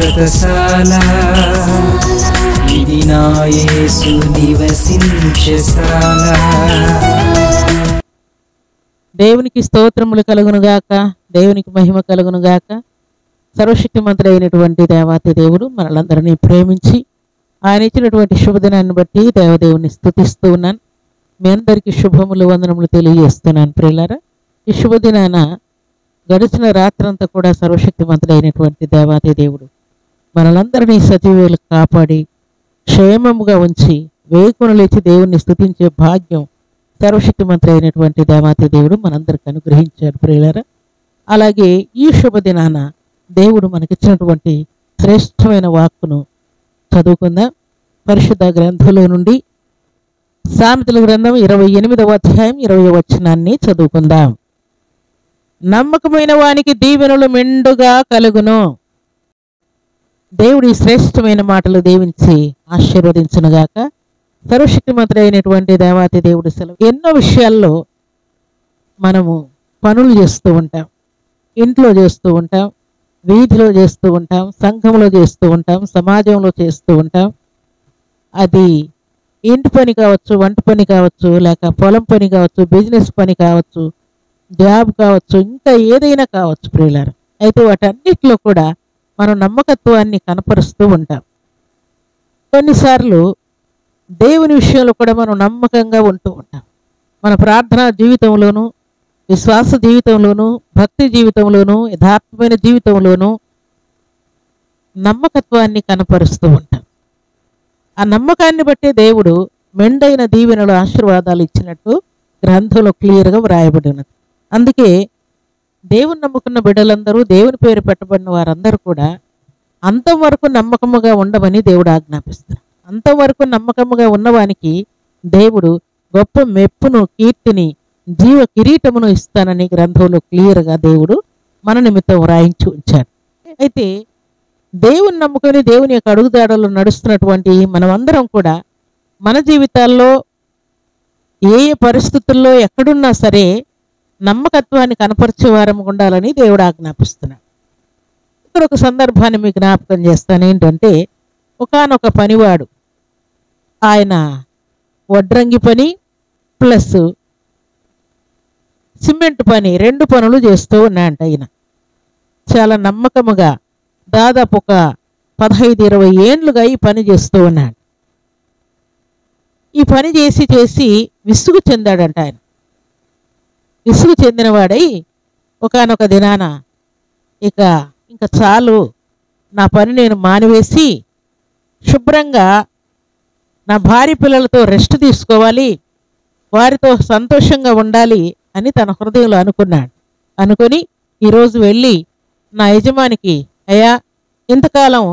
వాససాల ఇది నా యేసు నివసించసాల. దేవునికి స్తోత్రములు కలుగునుగాక, దేవునికి మహిమ కలుగునుగాక. సర్వశక్తిమంతుడు అయినటువంటి దేవాతి దేవుడు మనలందరినీ ప్రేమించి ఆయన ఇచ్చినటువంటి శుభదినాన్ని బట్టి దేవదేవుని స్తుతిస్తూ ఉన్నాను. మీ అందరికీ శుభములు వందనములు తెలియజేస్తున్నాను. ప్రియులారా, ఈ శుభదినాన గడిచిన రాత్రంతా కూడా సర్వశక్తిమంతుడు అయినటువంటి దేవాతి దేవుడు మనలందరినీ సజీవులు కాపాడి క్షేమముగా ఉంచి వేకున లేచి దేవుణ్ణి స్తుతించే భాగ్యం సర్వశక్తిమంతుడు అయినటువంటి దేవాతి దేవుడు మనందరికి అనుగ్రహించాడు. ప్రియులారా, అలాగే ఈ శుభదినాన దేవుడు మనకిచ్చినటువంటి శ్రేష్టమైన వాక్కును చదువుకుందాం. పరిశుద్ధ గ్రంథంలో నుండి సామెతల గ్రంథం 28వ అధ్యాయం 20వ వచనాన్ని చదువుకుందాం. నమ్మకమైన వానికి దీవెనలు మెండుగా కలుగును. దేవుడి శ్రేష్టమైన మాటలు దీవించి ఆశీర్వదించునుగాక. సర్వశక్తిమంతుడు అయినటువంటి దేవాతి దేవుడి సెలవు. ఎన్నో విషయాల్లో మనము పనులు చేస్తూ ఉంటాం, ఇంట్లో చేస్తూ ఉంటాం, వీధిలో చేస్తూ ఉంటాం, సంఘంలో చేస్తూ ఉంటాం, సమాజంలో చేస్తూ ఉంటాం. అది ఇంటి పని కావచ్చు, వంట పని కావచ్చు, లేక పొలం పని కావచ్చు, బిజినెస్ పని కావచ్చు, జాబ్ కావచ్చు, ఇంకా ఏదైనా కావచ్చు ప్రియులారా. అయితే వాటన్నిటిలో కూడా మనం నమ్మకత్వాన్ని కనపరుస్తూ ఉంటాం. కొన్నిసార్లు దేవుని విషయంలో కూడా మనం నమ్మకంగా ఉంటూ ఉంటాం. మన ప్రార్థనా జీవితంలోనూ, విశ్వాస జీవితంలోనూ, భక్తి జీవితంలోనూ, యథార్థమైన జీవితంలోనూ నమ్మకత్వాన్ని కనపరుస్తూ ఉంటాం. ఆ నమ్మకాన్ని బట్టి దేవుడు మెండైన దీవెనలు ఆశీర్వాదాలు ఇచ్చినట్టు గ్రంథంలో క్లియర్గా వ్రాయబడి ఉన్నది. అందుకే దేవుని నమ్ముకున్న బిడ్డలందరూ, దేవుని పేరు పెట్టబడిన వారందరూ కూడా అంతవరకు నమ్మకముగా ఉండమని దేవుడు ఆజ్ఞాపిస్తారు. అంతవరకు నమ్మకముగా ఉన్నవానికి దేవుడు గొప్ప మెప్పును, కీర్తిని, జీవ కిరీటమును ఇస్తానని గ్రంథంలో క్లియర్గా దేవుడు మన నిమిత్తం వ్రాయించి ఉంచాడు. అయితే దేవుని నమ్ముకొని దేవుని యొక్క అడుగుదాడల్లో నడుస్తున్నటువంటి మనమందరం కూడా మన జీవితాల్లో ఏ ఏ పరిస్థితుల్లో ఎక్కడున్నా సరే నమ్మకత్వాన్ని కనపరిచే వారం ఉండాలని దేవుడు ఆజ్ఞాపిస్తున్నాడు. ఇక్కడ ఒక సందర్భాన్ని మీకు జ్ఞాపకం చేస్తాను. ఏంటంటే, ఒకానొక పనివాడు ఆయన వడ్రంగి పని ప్లస్ సిమెంట్ పని 2 పనులు చేస్తూ ఉన్నాయంట. ఆయన చాలా నమ్మకముగా దాదాపు ఒక 15-20 ఏండ్లుగా ఈ పని చేస్తూ ఉన్నాడు. ఈ పని చేసి చేసి విసుగు చెందాడంట. ఆయన విసుగు చెందినవాడై ఒకానొక దినాన ఇంకా చాలు, నా పని నేను మానివేసి శుభ్రంగా నా భార్య పిల్లలతో రెస్ట్ తీసుకోవాలి, వారితో సంతోషంగా ఉండాలి అని తన హృదయంలో అనుకున్నాడు. అనుకొని ఈరోజు వెళ్ళి నా యజమానికి, అయ్యా ఇంతకాలం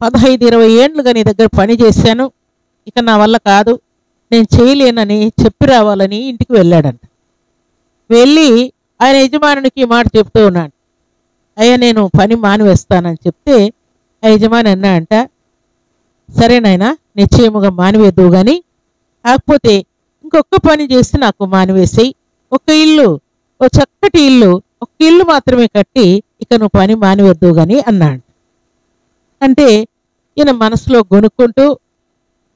15-20 ఏండ్లుగా నీ దగ్గర పని చేశాను, ఇక నా వల్ల కాదు, నేను చేయలేనని చెప్పి రావాలని ఇంటికి వెళ్ళాడంట. వెళ్ళి ఆయన యజమానునికి ఈ మాట చెప్తూ ఉన్నాడు. అయ్యా నేను పని మానివేస్తానని చెప్తే ఆ యజమాని అన్నాడంట, సరేనాయనా నిశ్చయముగా మానివేద్దువు కానీ, కాకపోతే ఇంకొక పని చేసి నాకు మానివేసేయి, ఒక చక్కటి ఇల్లు, ఒక ఇల్లు మాత్రమే కట్టి ఇక నువ్వు పని మానివేద్దువు కానీ అన్నాడు. అంటే ఈయన మనసులో గొనుక్కుంటూ,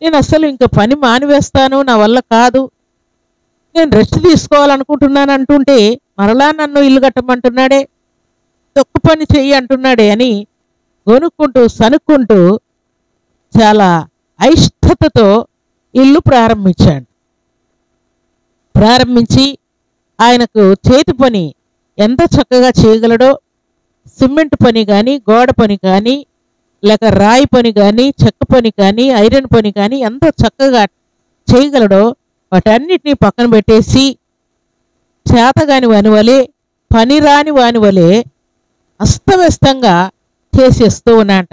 నేను అసలు ఇంకా పని మానివేస్తాను, నా వల్ల కాదు, నేను రెస్ట్ తీసుకోవాలనుకుంటున్నాను అంటుంటే మరలా నన్ను ఇల్లు కట్టమంటున్నాడే, ఒక్క పని చెయ్యి అంటున్నాడే అని గొనుక్కుంటూ సనుక్కుంటూ చాలా అయిష్టతతో ఇల్లు ప్రారంభించి ఆయనకు చేతి పని ఎంత చక్కగా చేయగలడో, సిమెంట్ పని కానీ, గోడ పని కానీ, లేక రాయి పని కానీ, చెక్క పని కానీ, ఐరన్ పని కానీ ఎంత చక్కగా చేయగలడో వాటన్నిటినీ పక్కన పెట్టేసి చేతగాని వానివలే, పని రాని వానివలే అస్తవ్యస్తంగా చేసేస్తూ ఉన్నాట.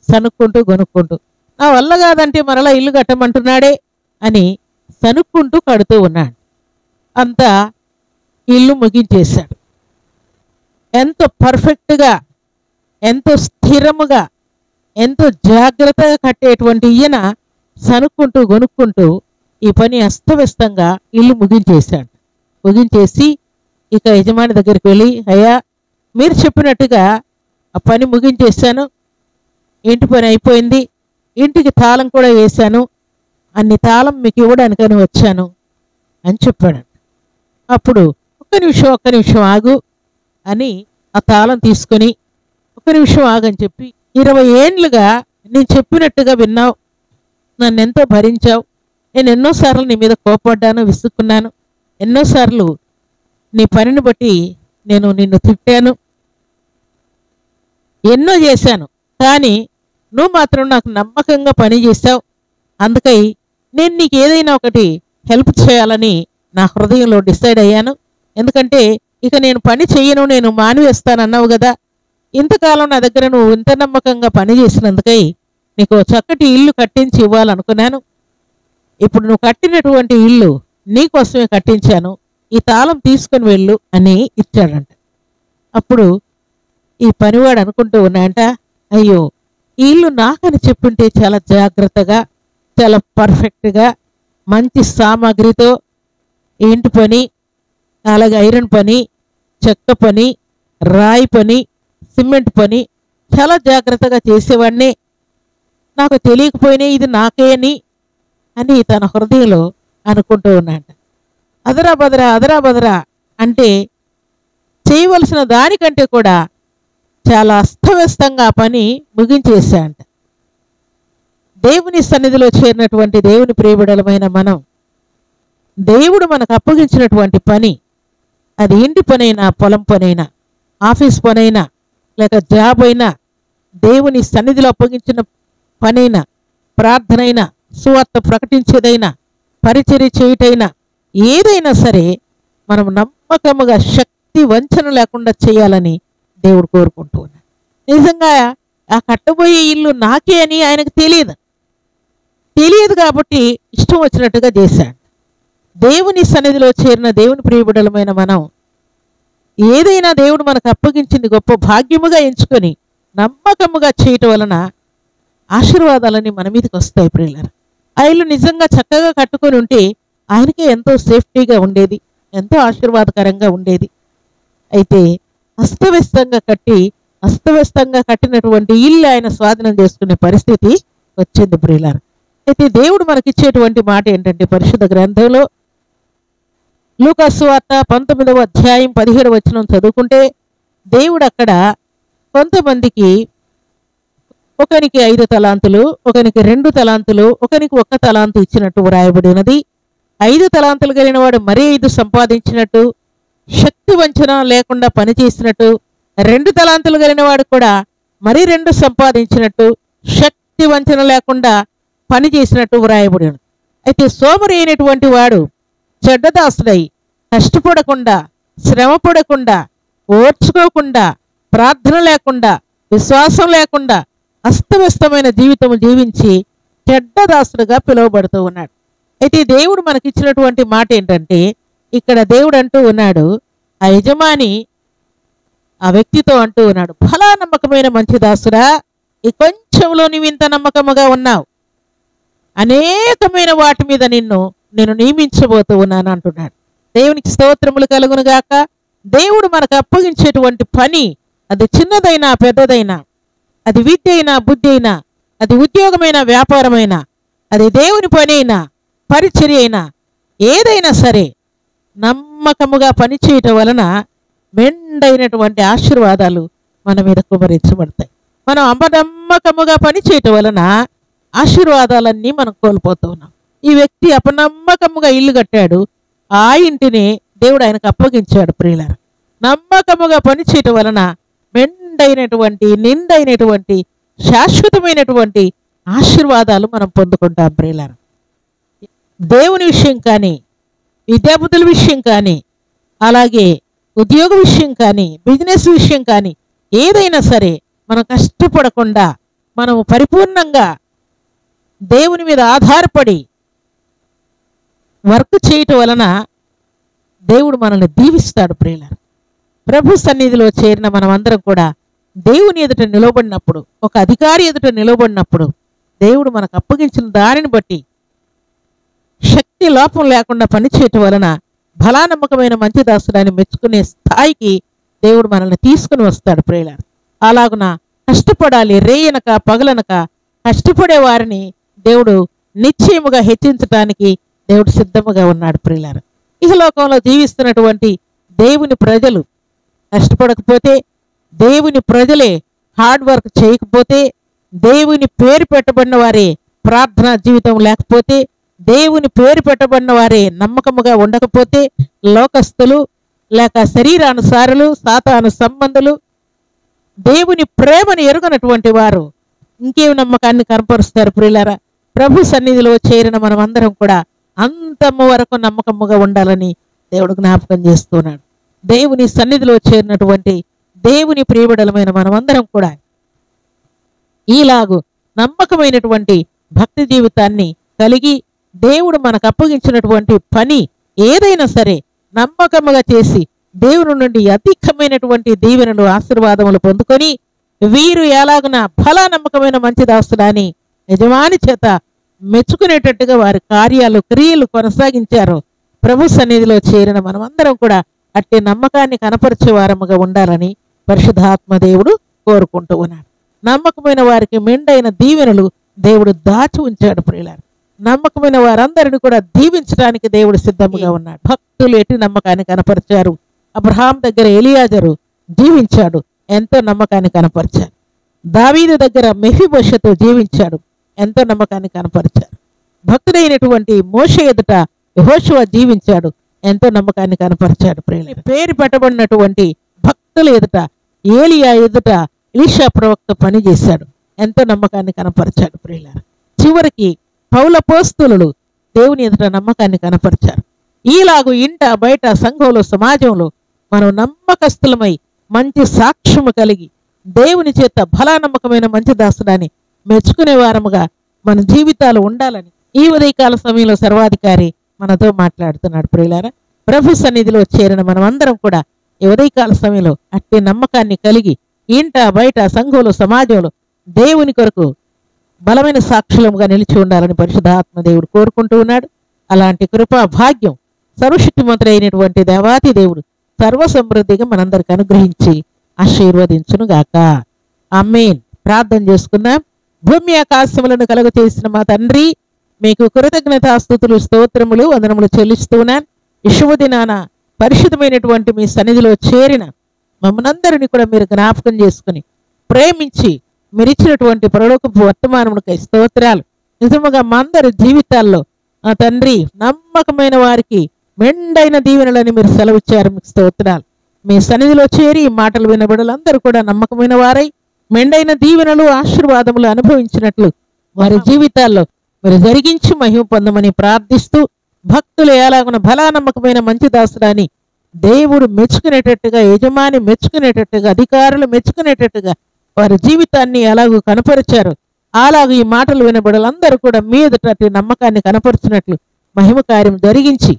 సనుక్కుంటూ గొనుక్కుంటూ, నా వల్ల కాదంటే మరలా ఇల్లు కట్టమంటున్నాడే అని సనుక్కుంటూ కడుతూ ఉన్నాడు. అంతా ఇల్లు ముగించేశాడు. ఎంతో పర్ఫెక్ట్గా, ఎంతో స్థిరముగా, ఎంతో జాగ్రత్తగా కట్టేటువంటి ఈయన సనుక్కుంటూ గొనుక్కుంటూ ఈ పని అస్తవ్యస్తంగా ఇల్లు ముగించేశాడు. ముగించేసి ఇక యజమాని దగ్గరికి వెళ్ళి, అయ్యా మీరు చెప్పినట్టుగా ఆ పని ముగించేశాను, ఇంటి పని అయిపోయింది, ఇంటికి తాళం కూడా వేశాను, అన్ని తాళం మీకు ఇవ్వడానికని వచ్చాను అని చెప్పాడు. అప్పుడు ఒక్క నిమిషం ఆగు అని ఆ తాళం తీసుకొని, ఒక్క నిమిషం ఆగని చెప్పి, 20 ఏండ్లుగా నేను చెప్పినట్టుగా విన్నావు, నన్ను ఎంతో భరించావు, నేను ఎన్నోసార్లు నీ మీద కోపడ్డాను, విసుక్కున్నాను, ఎన్నోసార్లు నీ పనిని బట్టి నేను నిన్ను తిట్టాను, ఎన్నో చేశాను, కానీ నువ్వు మాత్రం నాకు నమ్మకంగా పని చేశావు. అందుకై నేను నీకు ఏదైనా ఒకటి హెల్ప్ చేయాలని నా హృదయంలో డిసైడ్ అయ్యాను. ఎందుకంటే ఇక నేను పని చెయ్యను, నేను మానివేస్తానన్నావు కదా. ఇంతకాలం నా దగ్గర నువ్వు ఇంత నమ్మకంగా పని చేసినందుకై నీకు చక్కటి ఇల్లు కట్టించి ఇవ్వాలనుకున్నాను. ఇప్పుడు నువ్వు కట్టినటువంటి ఇల్లు నీకోసమే కట్టించాను, ఈ తాళం తీసుకుని వెళ్ళు అని ఇచ్చాడంట. అప్పుడు ఈ పనివాడు అనుకుంటూ ఉన్నాయంట, అయ్యో ఈ ఇల్లు నాకని చెప్పుంటే చాలా జాగ్రత్తగా, చాలా పర్ఫెక్ట్గా, మంచి సామాగ్రితో ఇంటి పని, అలాగే ఐరన్ పని, చెక్క పని, రాయి పని, సిమెంట్ పని చాలా జాగ్రత్తగా చేసేవాడిని, నాకు తెలియకపోయినా ఇది నాకే అని తన హృదయంలో అనుకుంటూ ఉన్నాడు. అదరా బదరా అంటే చేయవలసిన దానికంటే కూడా చాలా అస్తవ్యస్తంగా పని ముగించేశాడంట. దేవుని సన్నిధిలో చేరినటువంటి దేవుని ప్రియబిడలమైన మనం, దేవుడు మనకు అప్పగించినటువంటి పని, అది ఇంటి పనైనా, పొలం పనైనా, ఆఫీస్ పనైనా, లేక జాబ్ అయినా, దేవుని సన్నిధిలో అప్పగించిన పనైనా, ప్రార్థనైనా, సువార్త ప్రకటించేదైనా, పరిచర్య చేయటైనా, ఏదైనా సరే మనం నమ్మకముగా శక్తి వంచన లేకుండా చేయాలని దేవుడు కోరుకుంటూ ఉన్నాడు. నిజంగా ఆ కట్టబోయే ఇల్లు నాకే అని ఆయనకు తెలియదు కాబట్టి ఇష్టం వచ్చినట్టుగా చేశాడు. దేవుని సన్నిధిలో చేరిన దేవుని ప్రియబిడలమైన మనం ఏదైనా దేవుడు మనకు అప్పగించింది గొప్ప భాగ్యముగా ఎంచుకొని నమ్మకముగా చేయటం వలన ఆశీర్వాదాలని మన మీదకి వస్తాయి. ప్రియులారా, ఆ ఇల్లు నిజంగా చక్కగా కట్టుకొని ఉంటే ఆయనకే ఎంతో సేఫ్టీగా ఉండేది, ఎంతో ఆశీర్వాదకరంగా ఉండేది. అయితే అస్తవ్యస్తంగా కట్టినటువంటి ఇల్లు ఆయన స్వాధీనం చేసుకునే పరిస్థితి వచ్చింది. ప్రియులారా, అయితే దేవుడు మనకిచ్చేటువంటి మాట ఏంటంటే, పరిశుద్ధ గ్రంథంలో లూకా సువార్త 19వ అధ్యాయం 17వ వచనం చదువుకుంటే, దేవుడు అక్కడ కొంతమందికి, ఒకనికి 5 తలాంతులు, ఒకనికి 2 తలాంతులు, ఒకనికి 1 తలాంతు ఇచ్చినట్టు వ్రాయబడినది. 5 తలాంతులు కలిగిన వాడు మరీ 5 సంపాదించినట్టు, శక్తి వంచన లేకుండా పనిచేసినట్టు, 2 తలాంతులు కలిగిన వాడు కూడా మరీ 2 సంపాదించినట్టు, శక్తి వంచన లేకుండా పని చేసినట్టు వ్రాయబడి. అయితే సోమరి అయినటువంటి వాడు చెడ్డదాసుడై కష్టపడకుండా, శ్రమ పడకుండా, ఓర్చుకోకుండా, ప్రార్థన లేకుండా, విశ్వాసం లేకుండా అస్తవ్యస్తమైన జీవితం జీవించి చెడ్డదాసుడుగా పిలువబడుతూ ఉన్నాడు. అయితే దేవుడు మనకిచ్చినటువంటి మాట ఏంటంటే, ఇక్కడ దేవుడు అంటూ ఉన్నాడు, ఆ యజమాని ఆ వ్యక్తితో అంటూ ఉన్నాడు, ఫలా నమ్మకమైన మంచి దాసురా, ఈ కొంచెంలో నీవు ఇంత నమ్మకముగా ఉన్నావు, అనేకమైన వాటి మీద నేను నియమించబోతూ ఉన్నాను అంటున్నాడు. దేవునికి స్తోత్రములు కలుగును గాక. దేవుడు మనకు అప్పగించేటువంటి పని, అది చిన్నదైనా పెద్దదైనా, అది విద్య అయినా బుద్ధి అయినా, అది ఉద్యోగమైనా వ్యాపారమైనా, అది దేవుని పని అయినా పరిచర్య అయినా, ఏదైనా సరే నమ్మకముగా పనిచేయటం వలన మెండైనటువంటి ఆశీర్వాదాలు మన మీద కుమరించబడతాయి. మనం అపనమ్మకముగా పనిచేయటం వలన ఆశీర్వాదాలన్నీ మనం కోల్పోతూ ఉన్నాం. ఈ వ్యక్తి అపనమ్మకముగా ఇల్లు కట్టాడు, ఆ ఇంటిని దేవుడు ఆయనకు అప్పగించాడు. ప్రియులారా, నమ్మకముగా పనిచేయటం వలన మెండైనటువంటి, నిండైనటువంటి, శాశ్వతమైనటువంటి ఆశీర్వాదాలు మనం పొందుకుంటాం. ప్రియులారా, దేవుని విషయం కానీ, విద్యాబుద్ధుల విషయం కానీ, అలాగే ఉద్యోగ విషయం కానీ, బిజినెస్ విషయం కానీ, ఏదైనా సరే మనం కష్టపడకుండా, మనము పరిపూర్ణంగా దేవుని మీద ఆధారపడి వర్క్ చేయటం వలన దేవుడు మనల్ని దీవిస్తాడు. ప్రియులారా, ప్రభు సన్నిధిలో చేరిన మనం అందరం కూడా దేవుని ఎదుట నిలబడినప్పుడు, ఒక అధికారి ఎదుట నిలబడినప్పుడు, దేవుడు మనకు అప్పగించిన దానిని బట్టి శక్తి లోపం లేకుండా పనిచేయటం వలన బలానమ్మకమైన మంచి దాసుడాన్ని మెచ్చుకునే స్థాయికి దేవుడు మనల్ని తీసుకుని వస్తాడు. ప్రియులారా, అలాగున కష్టపడాలి. రేయనక పగలనక కష్టపడే వారిని దేవుడు నిశ్చయముగా హెచ్చించటానికి దేవుడు సిద్ధముగా ఉన్నాడు. ప్రియులారా, ఈ లోకంలో జీవిస్తున్నటువంటి దేవుని ప్రజలు కష్టపడకపోతే, దేవుని ప్రజలే హార్డ్ వర్క్ చేయకపోతే, దేవుని పేరు పెట్టబడిన వారే ప్రార్థనా జీవితం లేకపోతే, దేవుని పేరు పెట్టబడిన వారే నమ్మకముగా ఉండకపోతే, లోకస్తులు లేక శరీరానుసారులు, సాతాను సంబంధులు, దేవుని ప్రేమను ఎరుగనటువంటి వారు ఇంకేం నమ్మకాన్ని కనపరుస్తారు? ప్రియులారా, ప్రభు సన్నిధిలో చేరిన మనం అందరం కూడా అంతము వరకు నమ్మకముగా ఉండాలని దేవుడు జ్ఞాపకం చేస్తున్నాడు. దేవుని సన్నిధిలో చేరినటువంటి దేవుని ప్రియబిడలమైన మనమందరం కూడా ఈలాగు నమ్మకమైనటువంటి భక్తి జీవితాన్ని కలిగి దేవుడు మనకు అప్పగించినటువంటి పని ఏదైనా సరే నమ్మకముగా చేసి దేవుని నుండి అధికమైనటువంటి దీవెనలు, ఆశీర్వాదములు పొందుకొని వీరు ఎలాగున ఫలా నమ్మకమైన మంచి దాసుడాని యజమాని చేత మెచ్చుకునేటట్టుగా వారి కార్యాలు, క్రియలు కొనసాగించారు. ప్రభు సన్నిధిలో చేరిన మనమందరం కూడా అట్టి నమ్మకాన్ని కనపరిచే వారముగా ఉండాలని పరిశుద్ధాత్మ దేవుడు కోరుకుంటూ ఉన్నాడు. నమ్మకమైన వారికి మెండైన దీవెనలు దేవుడు దాచి ఉంచాడు. ప్రియులారా, నమ్మకమైన వారందరిని కూడా దీవించడానికి దేవుడు సిద్ధముగా ఉన్నాడు. భక్తులు ఎట్టి నమ్మకాన్ని కనపరిచారు. అబ్రహాం దగ్గర ఎలియాజరు జీవించాడు, ఎంతో నమ్మకాన్ని కనపరిచారు. దావీదు దగ్గర మెఫీబోషెతు జీవించాడు, ఎంతో నమ్మకాన్ని కనపరిచారు. భక్తుడైనటువంటి మోషే ఎదుట యెహోషువ జీవించాడు, ఎంతో నమ్మకాన్ని కనపరిచాడు. ప్రియులారా, పేరు పెట్టబడినటువంటి భక్తుల ఎదుట, ఏలియా ఎదుట ఎలీషా ప్రవక్త పని చేశాడు, ఎంతో నమ్మకాన్ని కనపరిచాడు. ప్రియులారా, చివరికి పౌలపోస్తులు దేవుని ఎదుట నమ్మకాన్ని కనపరిచారు. ఈలాగు ఇంట బయట సంఘంలో సమాజంలో మనం నమ్మకస్తులమై మంచి సాక్ష్యము కలిగి దేవుని చేత బలానమ్మకమైన మంచి దాసుడాన్ని మెచ్చుకునే వారముగా మన జీవితాలు ఉండాలని ఈ ఉదయకాల సమయంలో సర్వాధికారి మనతో మాట్లాడుతున్నాడు. ప్రియులారా, ప్రభు సన్నిధిలో చేరిన మనమందరం కూడా ఈ ఉదయకాల సమయంలో అట్టి నమ్మకాన్ని కలిగి ఇంట బయట సంఘంలో సమాజంలో దేవుని కొరకు బలమైన సాక్షులముగా నిలిచి ఉండాలని పరిశుద్ధాత్మ దేవుడు కోరుకుంటూ ఉన్నాడు. అలాంటి కృపా భాగ్యం సర్వశక్తిమంతుడు అయినటువంటి దేవాతి దేవుడు సర్వసమృద్ధిగా మనందరికి అనుగ్రహించి ఆశీర్వదించును గాక. ఆమేన్. ప్రార్థన చేసుకుందాం. భూమి ఆకాశములను కలుగ చేసిన మా తండ్రి, మీకు కృతజ్ఞతాస్తుతులు, స్తోత్రములు, వందనములు చెల్లిస్తున్నాను. ఈ శుభదినాన పరిశుద్ధమైనటువంటి మీ సన్నిధిలో చేరిన మమ్మల్నందరినీ కూడా మీరు జ్ఞాపకం చేసుకుని ప్రేమించి మీరు ఇచ్చినటువంటి పరలోకపు వర్తమానములకై స్తోత్రాలు. నిజముగా మా అందరి జీవితాల్లో ఆ తండ్రి నమ్మకమైన వారికి మెండైన దీవెనలని మీరు సెలవిచ్చారు. మీకు స్తోత్రాలు. మీ సన్నిధిలో చేరి ఈ మాటలు వినబడలందరూ కూడా నమ్మకమైన వారై మెండైన దీవెనలు, ఆశీర్వాదములు అనుభవించినట్లు వారి జీవితాల్లో మీరు జరిగించి మహిమ పొందమని ప్రార్థిస్తూ, భక్తులు ఎలాగున బలానమ్మకమైన మంచి దాసుడాని దేవుడు మెచ్చుకునేటట్టుగా, యజమాని మెచ్చుకునేటట్టుగా, అధికారులు మెచ్చుకునేటట్టుగా వారి జీవితాన్ని ఎలాగూ కనపరిచారు, అలాగూ ఈ మాటలు వినబడలందరూ కూడా మీ ఎదుట నమ్మకాన్ని కనపరిచినట్లు మహిమ కార్యం జరిగించి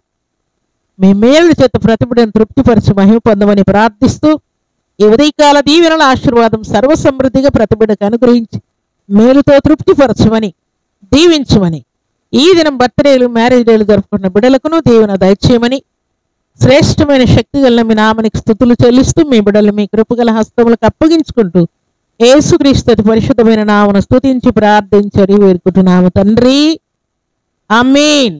మీ మేలు చేత ప్రతిబిడను తృప్తిపరిచి మహిమ పొందమని ప్రార్థిస్తూ, ఈ ఉదయకాల దీవెనల ఆశీర్వాదం సర్వసమృద్ధిగా ప్రతిబిడకు అనుగ్రహించి మేలుతో తృప్తిపరచమని, దీవించమని, ఈ దినం బర్త్డేలు, మ్యారేజ్ డేలు జరుపుకున్న బిడ్డలకును దీవెన దయచేయమని శ్రేష్టమైన శక్తి గల మీ నామనికి స్తుతులు చెల్లిస్తూ మీ బిడ్డలు మీ కృపగల హస్తములకు అప్పగించుకుంటూ యేసుక్రీస్తు అతి పరిశుద్ధమైన నామమును స్తుతించి ప్రార్థించి వేడుకుంటున్నాము తండ్రి. ఆమేన్.